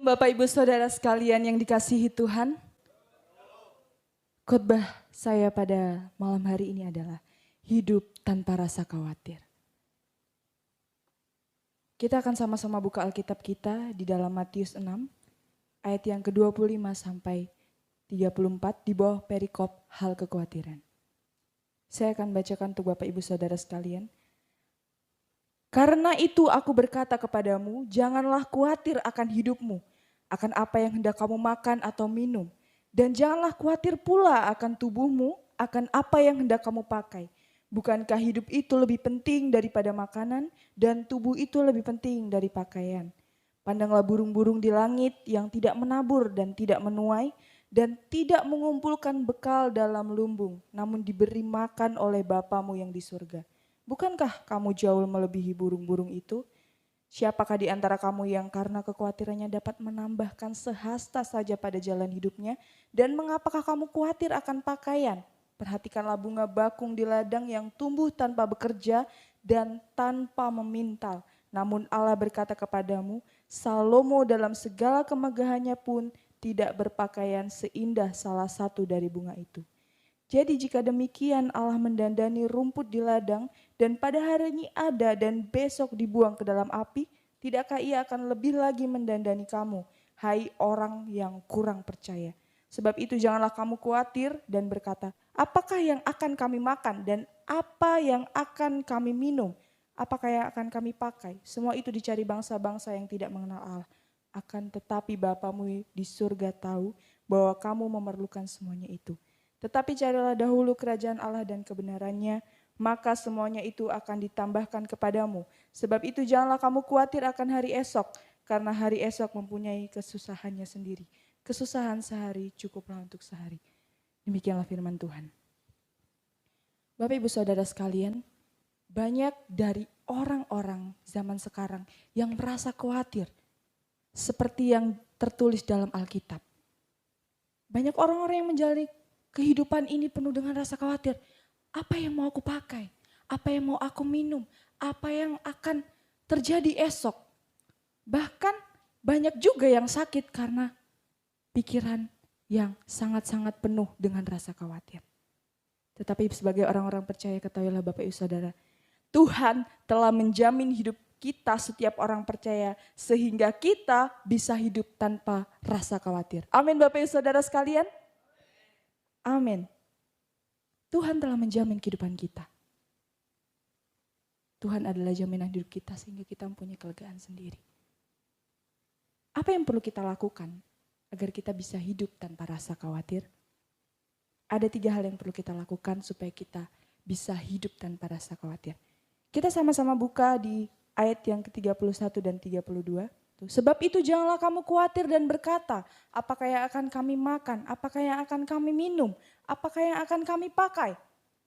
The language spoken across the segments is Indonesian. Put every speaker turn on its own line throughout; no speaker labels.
Bapak Ibu Saudara sekalian yang dikasihi Tuhan, khotbah saya pada malam hari ini adalah hidup tanpa rasa khawatir. Kita akan sama-sama buka Alkitab kita di dalam Matius 6 ayat yang ke-25 sampai 34 di bawah perikop hal kekhawatiran. Saya akan bacakan untuk Bapak Ibu Saudara sekalian. Karena itu aku berkata kepadamu, janganlah khawatir akan hidupmu, akan apa yang hendak kamu makan atau minum. Dan janganlah khawatir pula akan tubuhmu, akan apa yang hendak kamu pakai. Bukankah hidup itu lebih penting daripada makanan, dan tubuh itu lebih penting dari pakaian. Pandanglah burung-burung di langit yang tidak menabur dan tidak menuai, dan tidak mengumpulkan bekal dalam lumbung, namun diberi makan oleh Bapamu yang di surga. Bukankah kamu jauh melebihi burung-burung itu? Siapakah di antara kamu yang karena kekhawatirannya dapat menambahkan sehasta saja pada jalan hidupnya? Dan mengapakah kamu khawatir akan pakaian? Perhatikanlah bunga bakung di ladang yang tumbuh tanpa bekerja dan tanpa memintal. Namun Allah berkata kepadamu, Salomo dalam segala kemegahannya pun tidak berpakaian seindah salah satu dari bunga itu. Jadi jika demikian Allah mendandani rumput di ladang dan pada harinya ada dan besok dibuang ke dalam api, tidakkah ia akan lebih lagi mendandani kamu, hai orang yang kurang percaya. Sebab itu janganlah kamu khawatir dan berkata, apakah yang akan kami makan dan apa yang akan kami minum, apakah yang akan kami pakai. Semua itu dicari bangsa-bangsa yang tidak mengenal Allah. Akan tetapi Bapamu di surga tahu bahwa kamu memerlukan semuanya itu. Tetapi carilah dahulu kerajaan Allah dan kebenarannya, maka semuanya itu akan ditambahkan kepadamu. Sebab itu janganlah kamu khawatir akan hari esok, karena hari esok mempunyai kesusahannya sendiri. Kesusahan sehari cukuplah untuk sehari. Demikianlah firman Tuhan. Bapak Ibu Saudara sekalian, banyak dari orang-orang zaman sekarang yang merasa khawatir, seperti yang tertulis dalam Alkitab. Banyak orang-orang yang menjalani kehidupan ini penuh dengan rasa khawatir. Apa yang mau aku pakai? Apa yang mau aku minum? Apa yang akan terjadi esok? Bahkan banyak juga yang sakit karena pikiran yang sangat-sangat penuh dengan rasa khawatir. Tetapi sebagai orang-orang percaya, ketahuilah Bapak Ibu Saudara, Tuhan telah menjamin hidup kita setiap orang percaya sehingga kita bisa hidup tanpa rasa khawatir. Amin Bapak Ibu Saudara sekalian. Amin. Tuhan telah menjamin kehidupan kita. Tuhan adalah jaminan hidup kita sehingga kita mempunyai kelegaan sendiri. Apa yang perlu kita lakukan agar kita bisa hidup tanpa rasa khawatir? Ada 3 hal yang perlu kita lakukan supaya kita bisa hidup tanpa rasa khawatir. Kita sama-sama buka di ayat yang ke-31 dan 32. Sebab itu janganlah kamu khawatir dan berkata, apakah yang akan kami makan, apakah yang akan kami minum, apakah yang akan kami pakai.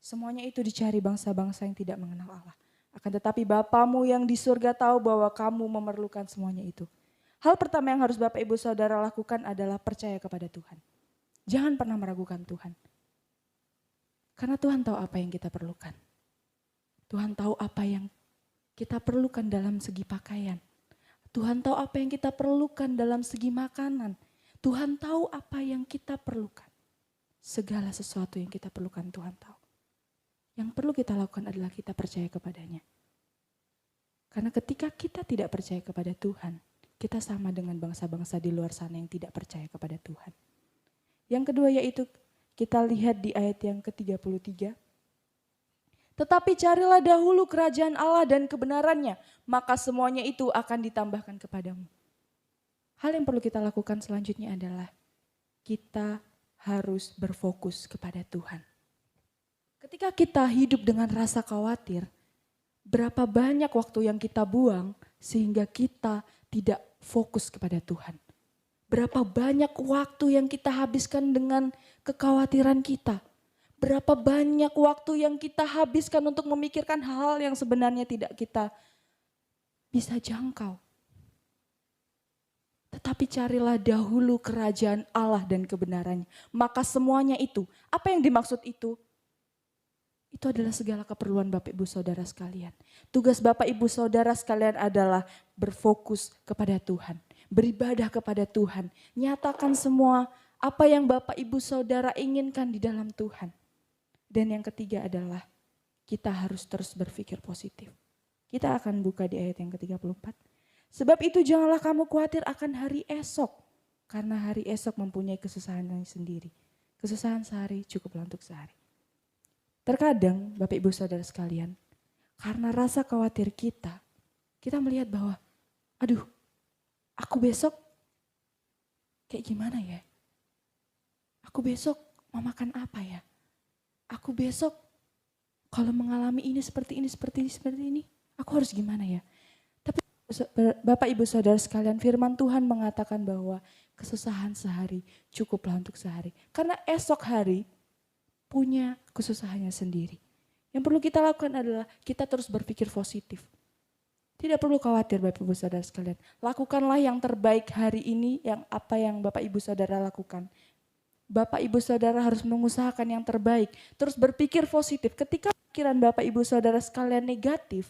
Semuanya itu dicari bangsa-bangsa yang tidak mengenal Allah. Akan tetapi Bapamu yang di surga tahu bahwa kamu memerlukan semuanya itu. Hal pertama yang harus Bapak Ibu Saudara lakukan adalah percaya kepada Tuhan. Jangan pernah meragukan Tuhan. Karena Tuhan tahu apa yang kita perlukan. Tuhan tahu apa yang kita perlukan dalam segi pakaian. Tuhan tahu apa yang kita perlukan dalam segi makanan. Tuhan tahu apa yang kita perlukan. Segala sesuatu yang kita perlukan Tuhan tahu. Yang perlu kita lakukan adalah kita percaya kepadanya. Karena ketika kita tidak percaya kepada Tuhan, kita sama dengan bangsa-bangsa di luar sana yang tidak percaya kepada Tuhan. Yang kedua yaitu kita lihat di ayat yang ke-33. Tetapi carilah dahulu kerajaan Allah dan kebenarannya, maka semuanya itu akan ditambahkan kepadamu. Hal yang perlu kita lakukan selanjutnya adalah kita harus berfokus kepada Tuhan. Ketika kita hidup dengan rasa khawatir, berapa banyak waktu yang kita buang sehingga kita tidak fokus kepada Tuhan. Berapa banyak waktu yang kita habiskan dengan kekhawatiran kita. Berapa banyak waktu yang kita habiskan untuk memikirkan hal yang sebenarnya tidak kita bisa jangkau. Tetapi carilah dahulu kerajaan Allah dan kebenarannya. Maka semuanya itu, apa yang dimaksud itu? Itu adalah segala keperluan Bapak Ibu Saudara sekalian. Tugas Bapak Ibu Saudara sekalian adalah berfokus kepada Tuhan. beribadah kepada Tuhan. Nyatakan semua apa yang Bapak Ibu Saudara inginkan di dalam Tuhan. Dan yang ketiga adalah kita harus terus berpikir positif. Kita akan buka di ayat yang ke-34. Sebab itu janganlah kamu khawatir akan hari esok. Karena hari esok mempunyai kesusahannya sendiri. Kesusahan sehari cukuplah untuk sehari. Terkadang Bapak Ibu Saudara sekalian, karena rasa khawatir kita melihat bahwa aduh, aku besok kayak gimana ya? Aku besok mau makan apa ya? Aku besok kalau mengalami ini seperti ini, aku harus gimana ya? Tapi Bapak Ibu Saudara sekalian, firman Tuhan mengatakan bahwa kesusahan sehari cukuplah untuk sehari. Karena esok hari punya kesusahannya sendiri. Yang perlu kita lakukan adalah kita terus berpikir positif. Tidak perlu khawatir Bapak Ibu Saudara sekalian. Lakukanlah yang terbaik hari ini, apa yang Bapak Ibu Saudara lakukan. Bapak Ibu Saudara harus mengusahakan yang terbaik. Terus berpikir positif. Ketika pikiran Bapak Ibu Saudara sekalian negatif,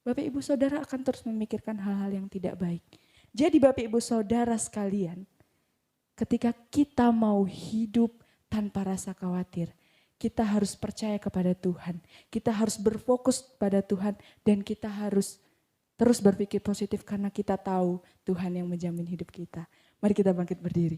Bapak Ibu Saudara akan terus memikirkan hal-hal yang tidak baik. Jadi Bapak Ibu Saudara sekalian, ketika kita mau hidup tanpa rasa khawatir, kita harus percaya kepada Tuhan. Kita harus berfokus pada Tuhan dan kita harus terus berpikir positif karena kita tahu Tuhan yang menjamin hidup kita. Mari kita bangkit berdiri.